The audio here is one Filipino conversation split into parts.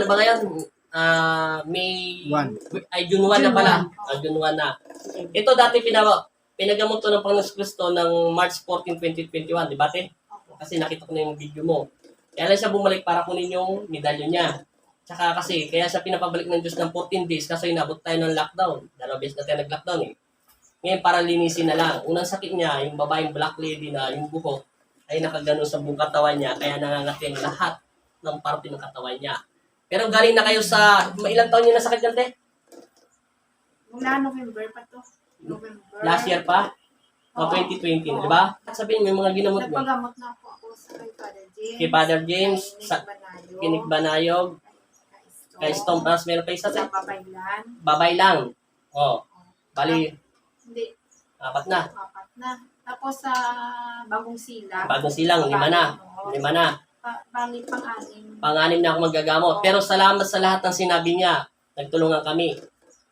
na ba ngayon? May... 1. Ay, June 1 na pala. June 1 na. Ito dati pinagamot to ng Panginoon Kristo ng March 14, 2021, di ba, te? Kasi nakita ko na yung video mo. Kaya lang siya bumalik para kunin yung medalyo niya. Tsaka kasi, kaya siya pinapabalik ng Diyos ng 14 days kasi inabot tayo ng lockdown. 2 beses na tayo nag-lockdown eh. Ngayon, para linisin na lang. Unang sakit niya, yung babaeng black lady na yung buhok, ay nakaganon sa buong katawan niya, kaya nangangatin lahat ng parte ng katawan niya. Pero galing na kayo sa, ilang taon niyo na sakit yan, te? Mula November pa to. November. Last year pa? O 2020, di ba? Sabihin, may mga ginamot mo. Nagpagamot na po ako sa kay Father James. Kay Father James, sa Banayo. Kinik Banayog, kay Stone Pass, meron pa isa, te? Sa Babaylan. Babay lang. O, bali, Hindi, 4 na. 4 na. Tapos sa Bagong Silang. Bagong Silang, 5 na. 5 na. Bali pang-anim. Pang-anim na ako magagamot. Pero salamat sa lahat ng sinabi niya. Nagtulungan kami.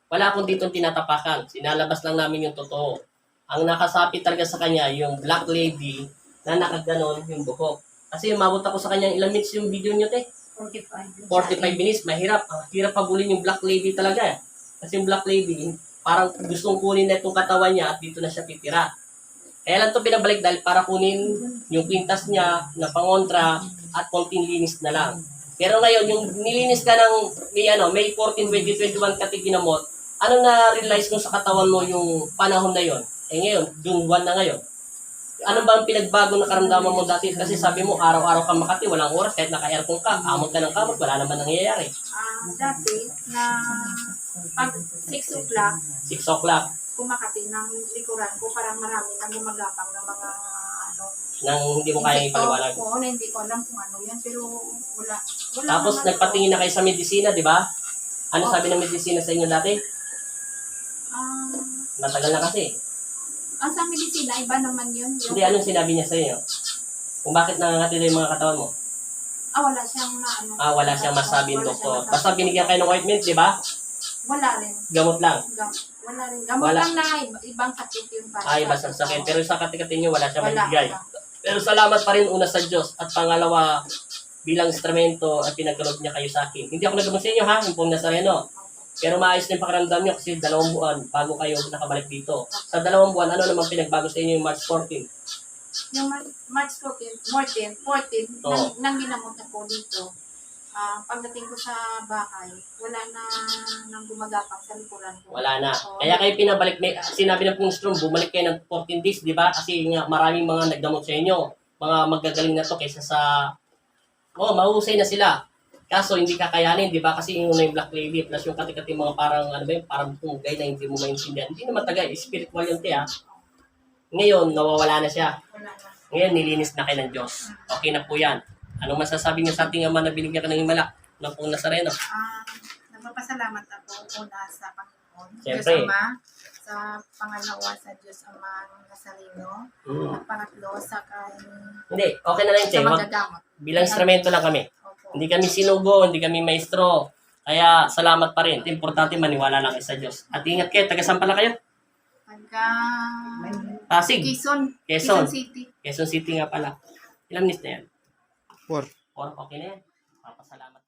Wala akong ditong tinatapakan. Sinalabas lang namin yung totoo. Ang nakasapit talaga sa kanya, yung black lady na nakaganon yung buhok. Kasi umabot ako sa kanya, ilang minutes yung video niyo, te? 45. 45 minutes. Mahirap. Hirap pagulin yung black lady talaga. Kasi yung black lady, parang gustong kunin na itong katawan niya at dito na siya titira. Kaya lang ito pinabalik dahil para kunin yung kwintas niya na pangontra at konting linis na lang. Pero ngayon, yung nilinis ka ng May 14, 2021 ka ginamot, ano na-realize mo sa katawan mo yung panahon na yon? Eh ngayon, June 1 na ngayon. Ano ba ang pinagbago na karamdaman mo dati? Kasi sabi mo, araw-araw ka Makati, walang oras, kahit naka-aircon ka, amon ka ng kamot, wala naman nangyayari. Dati, na pag 6 o'clock, 6 o'clock, kumakati ng likuran ko, parang marami nang gumagapang ng mga nang hindi mo kaya ipaliwanag. Oo, na hindi ko alam kung ano yan, pero wala Tapos naman nagpatingin na kayo sa medisina, di ba? Ano sabi ng medisina sa inyo dati? Matagal na kasi. Ang sa medisina, iba naman yun. Hindi, anong sinabi niya sa inyo? Kung bakit nangangatila yung mga katawan mo? Wala siyang Wala siyang masabi yung Wala doktor. siyang Basta binigyan kayo ng ointment, di ba? Wala rin. Gamot lang. Wala rin. Gamot Wala. lang na ibang sakit yung para. Iba sa sakit. Pero sa katikatin niyo, wala siya Wala. maibigay. Pero salamat pa rin una sa Diyos. At pangalawa, bilang instrumento at pinagkaloob niya kayo sa akin. Hindi ako nagamot sa inyo ha, yung pong Nazareno. Pero maayos na yung pakiramdam niyo kasi 2 buwan bago kayo nakabalik dito. Sa 2 buwan, ano naman pinagbago sa inyo yung March 14? Yung March 14, Oo. nang ginamot ako dito. Pagdating ko sa bahay, wala na nang gumagapang sa likuran ko. Wala na. Oo. Kaya kayo pinabalik, sinabi ng pong Strom, bumalik kayo ng 14 days, di ba? Kasi nga maraming mga nagdamot sa inyo. Mga magagaling na to kaysa sa... mahusay na sila. Kaso hindi kakayanin, di ba? Kasi yung black lady plus yung kati-kati mga parang, parang tunggay na hindi mo maintindihan. Hindi naman taga, spiritual yun, te, ha? Ngayon, nawawala na siya. Wala na. Ngayon, nilinis na kayo ng Diyos. Okay na po yan. Anong masasabi niyo sa ating Ama na binigyan ka ng himala ng pong Nazareno? Nagpapasalamat ako una sa Panginoon. Siyempre. Diyos Ama, sa pangalawa sa Diyos Ama ng Nazareno. At pangatlo sa Hindi, okay na lang, te. magagamot. Bilang instrumento lang kami. Opo. Hindi kami sinugo, hindi kami maestro. Kaya salamat pa rin. Importante maniwala lang kayo sa Diyos. At ingat kayo, taga-saan pala kayo? Pagka... Pasig. Quezon City. Quezon City nga pala. Ilang minutes na yan? 4. Okay na yan. Papasalamat.